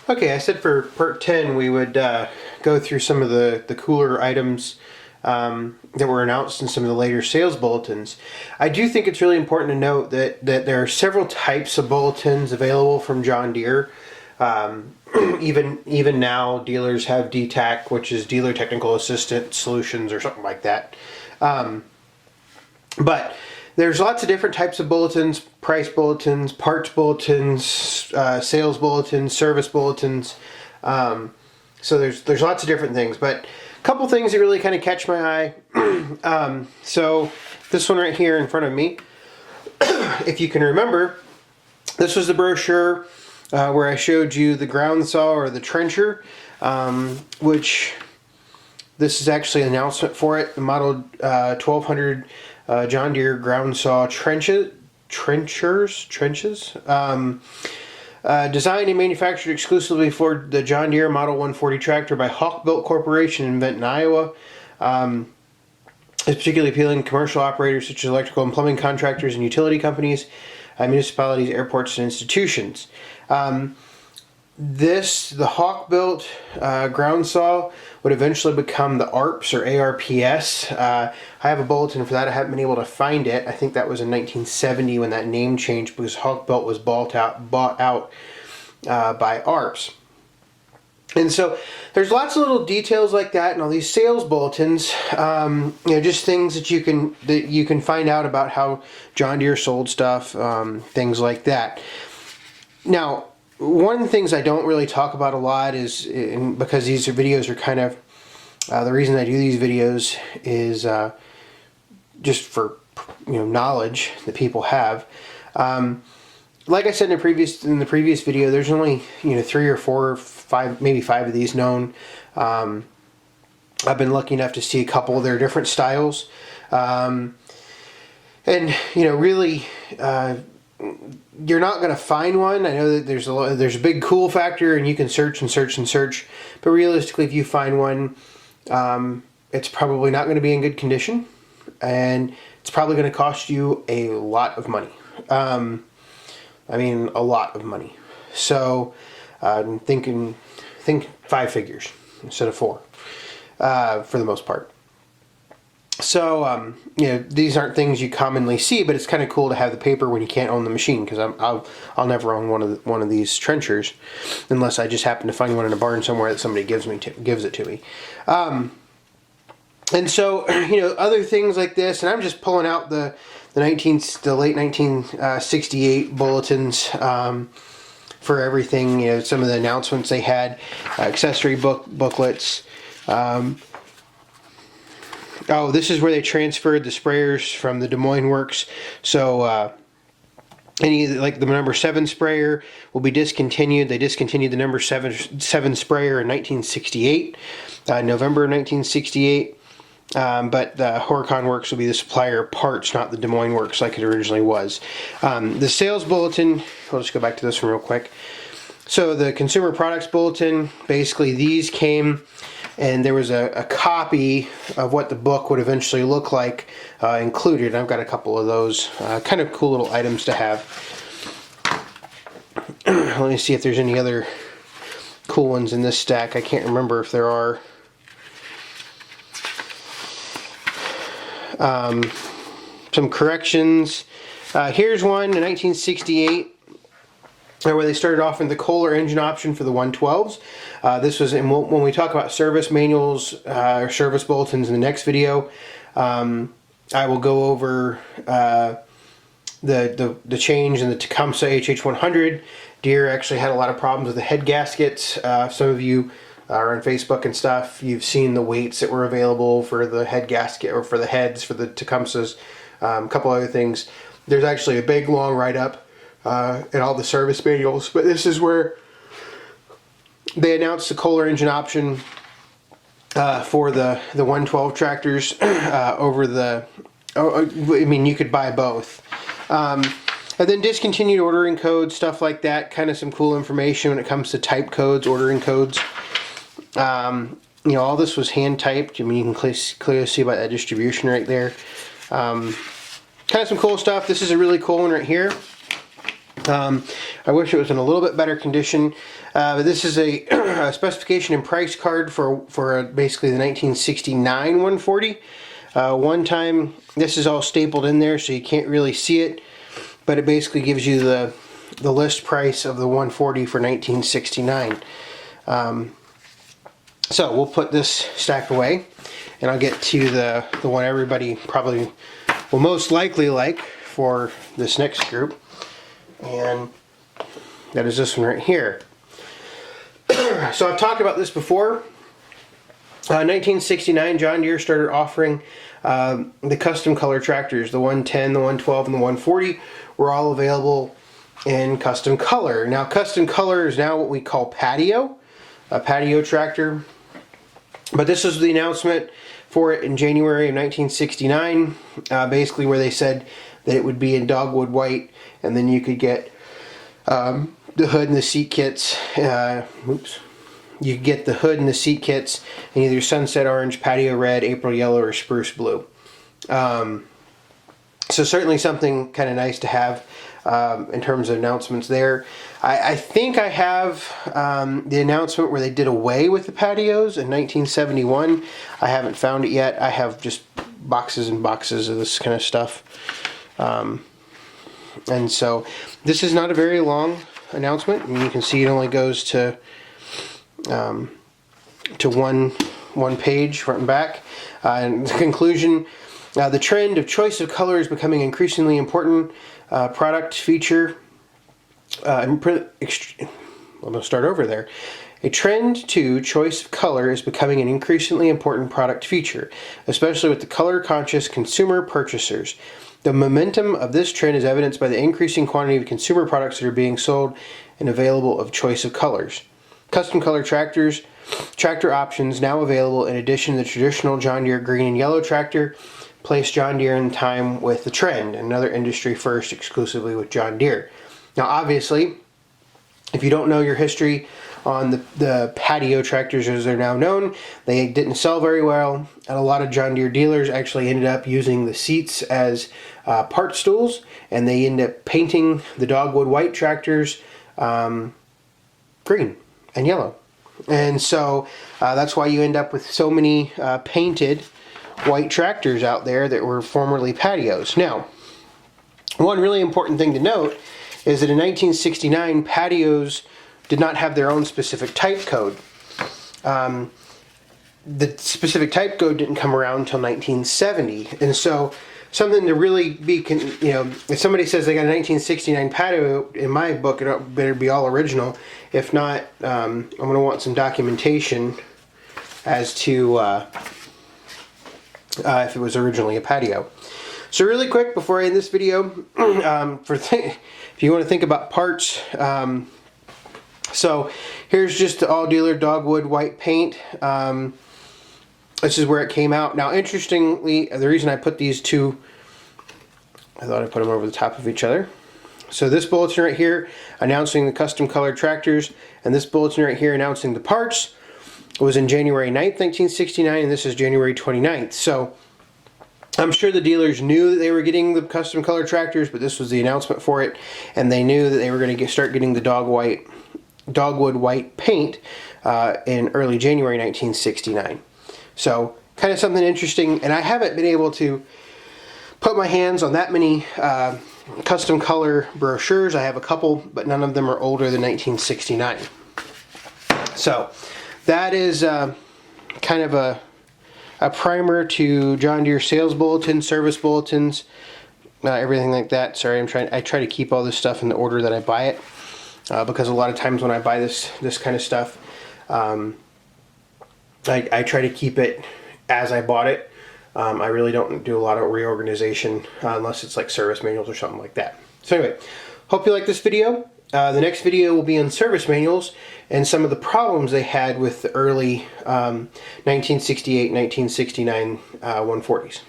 Okay, I said for part 10 we would go through some of the cooler items that were announced in some of the later sales bulletins. I do think it's really important to note that there are several types of bulletins available from John Deere. Even now, dealers have DTAC, which is Dealer Technical Assistant Solutions or something like that. But there's lots of different types of bulletins: price bulletins, parts bulletins, sales bulletins, service bulletins. So there's lots of different things, but a couple things that really kind of catch my eye. So this one right here in front of me, if you can remember, this was the brochure where I showed you the ground saw or the trencher, which this is actually an announcement for it. The model 1200 John Deere ground saw trenches. Designed and manufactured exclusively for the John Deere Model 140 tractor by Hawk-Built Corporation in Benton, Iowa. It's particularly appealing to commercial operators such as electrical and plumbing contractors and utility companies, municipalities, airports, and institutions. The Hawk-Built ground saw would eventually become the ARPS or ARPS. I have a bulletin for that. I haven't been able to find it. I think that was in 1970 when that name changed because Hawk-Built was bought out by ARPS. And so there's lots of little details like that in all these sales bulletins. Just things that you can find out about how John Deere sold stuff, things like that. Now, one of the things I don't really talk about a lot is, because these videos are kind of, the reason I do these videos is just for knowledge that people have. Like I said in the previous video, there's only 3 or 4 or 5, maybe 5 of these known. I've been lucky enough to see a couple of their different styles, and really. You're not going to find one. I know that there's a big cool factor, and you can search and search and search. But realistically, if you find one, it's probably not going to be in good condition, and it's probably going to cost you a lot of money. A lot of money. So think 5 figures instead of 4, for the most part. So, these aren't things you commonly see, but it's kind of cool to have the paper when you can't own the machine, because I'll never own one of these trenchers unless I just happen to find one in a barn somewhere that somebody gives it to me. And so, other things like this, and I'm just pulling out the late 1968 bulletins for everything. Some of the announcements they had, accessory booklets. This is where they transferred the sprayers from the Des Moines works. So the number 7 sprayer will be discontinued. They discontinued the number 7 sprayer in 1968, November 1968. But the Horicon Works will be the supplier of parts, not the Des Moines Works like it originally was. The sales bulletin, I'll just go back to this one real quick. So the consumer products bulletin, basically these came, and there was a copy of what the book would eventually look like included. I've got a couple of those kind of cool little items to have. Let me see if there's any other cool ones in this stack. I can't remember if there are. Some corrections. Here's one in 1968. Where they started off in the Kohler engine option for the 112s. This was when we talk about service manuals or service bulletins in the next video. I will go over the change in the Tecumseh HH100. Deere actually had a lot of problems with the head gaskets. Some of you are on Facebook and stuff. You've seen the weights that were available for the head gasket or for the heads for the Tecumsehs. A couple other things. There's actually a big long write-up in all the service manuals, but this is where they announced the Kohler engine option for the 112 tractors over the. You could buy both, and then discontinued ordering codes, stuff like that. Kind of some cool information when it comes to type codes, ordering codes. All this was hand typed. You can clearly see by that distribution right there. Kind of some cool stuff. This is a really cool one right here. I wish it was in a little bit better condition, but this is a, a specification and price card for basically the 1969 140. One time, this is all stapled in there, so you can't really see it, but it basically gives you the list price of the 140 for 1969. So we'll put this stack away, and I'll get to the one everybody probably will most likely like for this next group, and that is this one right here. So I've talked about this before. 1969, John Deere started offering the custom color tractors. The 110, the 112, and the 140 were all available in custom color. Now, custom color is now what we call Patio, a Patio tractor. But this was the announcement for it in January of 1969, basically where they said that it would be in dogwood white, and then you could get the hood and the seat kits. You could get the hood and the seat kits in either sunset orange, patio red, April yellow, or spruce blue. So certainly something kind of nice to have in terms of announcements there. I think I have the announcement where they did away with the patios in 1971. I haven't found it yet. I have just boxes and boxes of this kind of stuff. And so this is not a very long announcement, and you can see it only goes to one page, front and back. And the conclusion, the trend of choice of color is becoming increasingly important product feature. I'm going to start over there. A trend to choice of color is becoming an increasingly important product feature, especially with the color-conscious consumer purchasers. The momentum of this trend is evidenced by the increasing quantity of consumer products that are being sold and available of choice of colors. Custom color tractors, tractor options now available in addition to the traditional John Deere green and yellow tractor, place John Deere in time with the trend, another industry first exclusively with John Deere. Now obviously, if you don't know your history on the Patio tractors as they're now known, they didn't sell very well, and a lot of John Deere dealers actually ended up using the seats as part stools, and they ended up painting the dogwood white tractors green and yellow. And so that's why you end up with so many painted white tractors out there that were formerly Patios. Now, one really important thing to note is that in 1969, Patios did not have their own specific type code. The specific type code didn't come around until 1970, and so something to really be, if somebody says they got a 1969 Patio, in my book, it better be all original. If not, I'm going to want some documentation as to if it was originally a Patio. So really quick, before I end this video, if you want to think about parts, so here's just the all dealer dogwood white paint. This is where it came out. Now, interestingly, the reason I put these two, I thought I put them over the top of each other. So this bulletin right here announcing the custom colored tractors, and this bulletin right here announcing the parts was in January 9th, 1969, and this is January 29th. So I'm sure the dealers knew that they were getting the custom colored tractors, but this was the announcement for it, and they knew that they were going to start getting the dogwood white paint in early January 1969. So kind of something interesting, and I haven't been able to put my hands on that many custom color brochures. I have a couple, but none of them are older than 1969. So that is kind of a primer to John Deere sales bulletins, service bulletins, everything like that. Sorry, I try to keep all this stuff in the order that I buy it, because a lot of times when I buy this kind of stuff, I try to keep it as I bought it. I really don't do a lot of reorganization unless it's like service manuals or something like that. So anyway, hope you like this video. The next video will be on service manuals and some of the problems they had with the early 1968, 1969 140s.